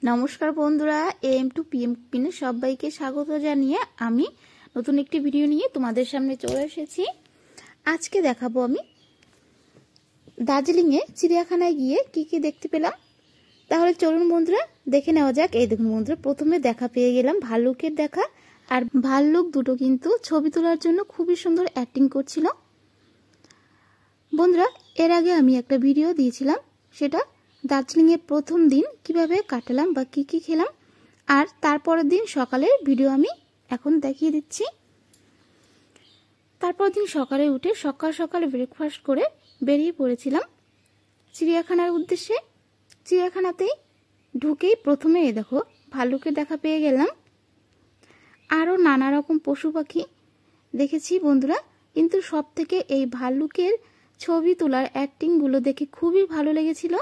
নমস্কার বন্ধুরা, M two PM পিনে সবাইকে স্বাগত জানিয়ে আমি নতুন একটি ভিডিও নিয়ে তোমাদের সামনে চলে এসেছি। আজকে দেখাবো আমি দার্জিলিংয়ে চিড়িয়াখানায় গিয়ে কি কি দেখতে পেলাম। তাহলে চলুন বন্ধুরা দেখে নেওয়া যাক। এই দেখুন বন্ধুরা, প্রথমে দেখা পেয়ে গেলাম ভাল্লুকের দেখা। আর ভাল্লুক দুটো কিন্তু ছবি তোলার জন্য খুবই সুন্দর অ্যাক্টিং করছিল। বন্ধুরা, এর আগে আমি একটা ভিডিও দিয়েছিলাম, সেটা দার্জিলিংয়ের প্রথম দিন কিভাবে কাটালাম বা কি কি খেলাম, আর তারপরের দিন সকালের ভিডিও আমি এখন দেখিয়ে দিচ্ছি। তারপর দিন সকালে উঠে সকাল সকাল ব্রেকফাস্ট করে বেরিয়ে পড়েছিলাম চিড়িয়াখানার উদ্দেশ্যে। চিড়িয়াখানাতেই ঢুকেই প্রথমে দেখো ভাল্লুকের দেখা পেয়ে গেলাম। আরও নানা রকম পশু পাখি দেখেছি বন্ধুরা, কিন্তু সব থেকে এই ভাল্লুকের ছবি তোলার অ্যাক্টিংগুলো দেখে খুবই ভালো লেগেছিল।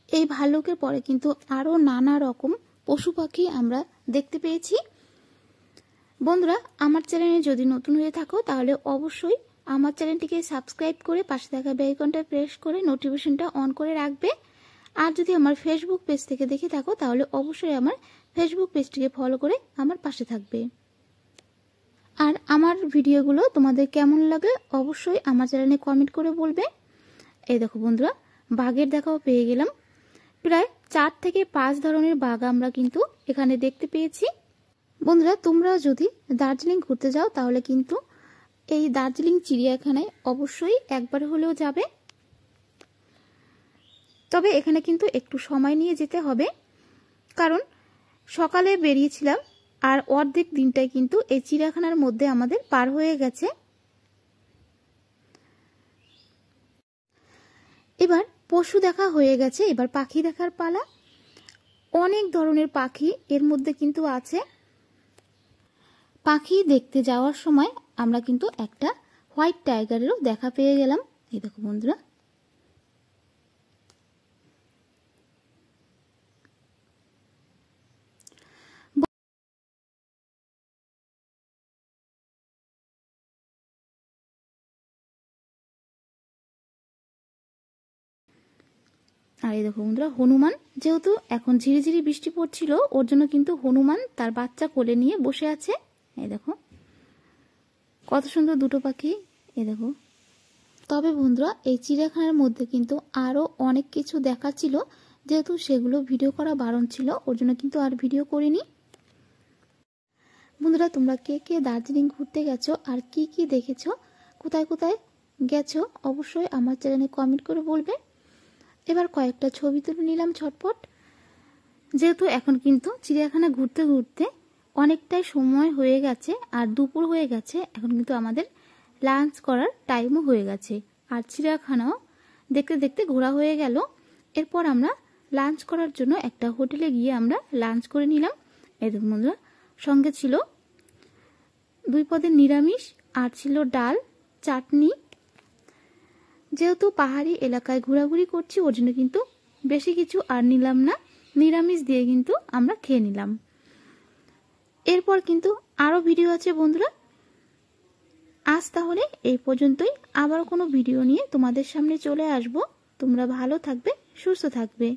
এই ভাল্লুকের পরে কিন্তু আরও নানা রকম পশু পাখি আমরা দেখতে পেয়েছি। বন্ধুরা, আমার চ্যানেলে যদি নতুন হয়ে থাকো তাহলে অবশ্যই আমার চ্যানেলটিকে সাবস্ক্রাইব করে পাশে থাকা বেল আইকনটা প্রেস করে নোটিফিকেশনটা অন করে রাখবে। আর যদি আমার ফেসবুক পেজ থেকে দেখে থাকো তাহলে অবশ্যই আমার ফেসবুক পেজটিকে ফলো করে আমার পাশে থাকবে। আর আমার ভিডিওগুলো তোমাদের কেমন লাগে অবশ্যই আমার চ্যানেলে কমেন্ট করে বলবে। এই দেখো বন্ধুরা, বাঘের দেখাও পেয়ে গেলাম। প্রায় 4 থেকে 5 ধরনের বাঘ আমরা কিন্তু এখানে দেখতে পেয়েছি। বন্ধুরা, তোমরা যদি দার্জিলিং ঘুরতে যাও তাহলে কিন্তু এই দার্জিলিং চিড়িয়াখানায় অবশ্যই একবার হলেও যাবে। তবে এখানে কিন্তু একটু সময় নিয়ে যেতে হবে, কারণ সকালে বেরিয়েছিলাম আর অর্ধেক দিনটাই কিন্তু এই চিড়িয়াখানার মধ্যে আমাদের পার হয়ে গেছে। এবার পশু দেখা হয়ে গেছে, এবার পাখি দেখার পালা। অনেক ধরনের পাখি এর মধ্যে কিন্তু আছে। পাখি দেখতে যাওয়ার সময় আমরা কিন্তু একটা হোয়াইট টাইগারেরও দেখা পেয়ে গেলাম। এই দেখো বন্ধুরা, আর এই দেখো বন্ধুরা হনুমান, যেহেতু এখন ঝিরিঝিরি বৃষ্টি পড়ছিল ওর জন্য কিন্তু হনুমান তার বাচ্চা কোলে নিয়ে বসে আছে। এই দেখো কত সুন্দর দুটো পাখি। এই দেখো। তবে বন্ধুরা, এই চিড়িয়াখানার মধ্যে কিন্তু আরো অনেক কিছু দেখা ছিল, যেহেতু সেগুলো ভিডিও করা বারণ ছিল ওর জন্য কিন্তু আর ভিডিও করিনি। বন্ধুরা, তোমরা কে কে দার্জিলিং ঘুরতে গেছো আর কি কি দেখেছো, কোথায় কোথায় গেছো অবশ্যই আমার চ্যানেলে কমেন্ট করে বলবে। এবার কয়েকটা ছবি তুলে নিলাম ঝটপট, যেহেতু এখন কিন্তু চিড়িয়াখানা ঘুরতে ঘুরতে অনেকটাই সময় হয়ে গেছে আর দুপুর হয়ে গেছে। এখন কিন্তু আমাদের লাঞ্চ করার টাইমও হয়ে গেছে আর চিড়িয়াখানাও দেখতে দেখতে ঘোরা হয়ে গেল। এরপর আমরা লাঞ্চ করার জন্য একটা হোটেলে গিয়ে আমরা লাঞ্চ করে নিলাম। এই দেখুন বন্ধুরা, সঙ্গে ছিল 2 পদের নিরামিষ আর ছিল ডাল, চাটনি। যেহেতু পাহাড়ি এলাকায় ঘোরাঘুরি করছি ওর জন্য কিন্তু বেশি কিছু আর নিলাম না, নিরামিষ দিয়ে কিন্তু আমরা খেয়ে নিলাম। এরপর কিন্তু আরো ভিডিও আছে বন্ধুরা। আজ তাহলে এই পর্যন্তই, আবার কোনো ভিডিও নিয়ে তোমাদের সামনে চলে আসব। তোমরা ভালো থাকবে, সুস্থ থাকবে।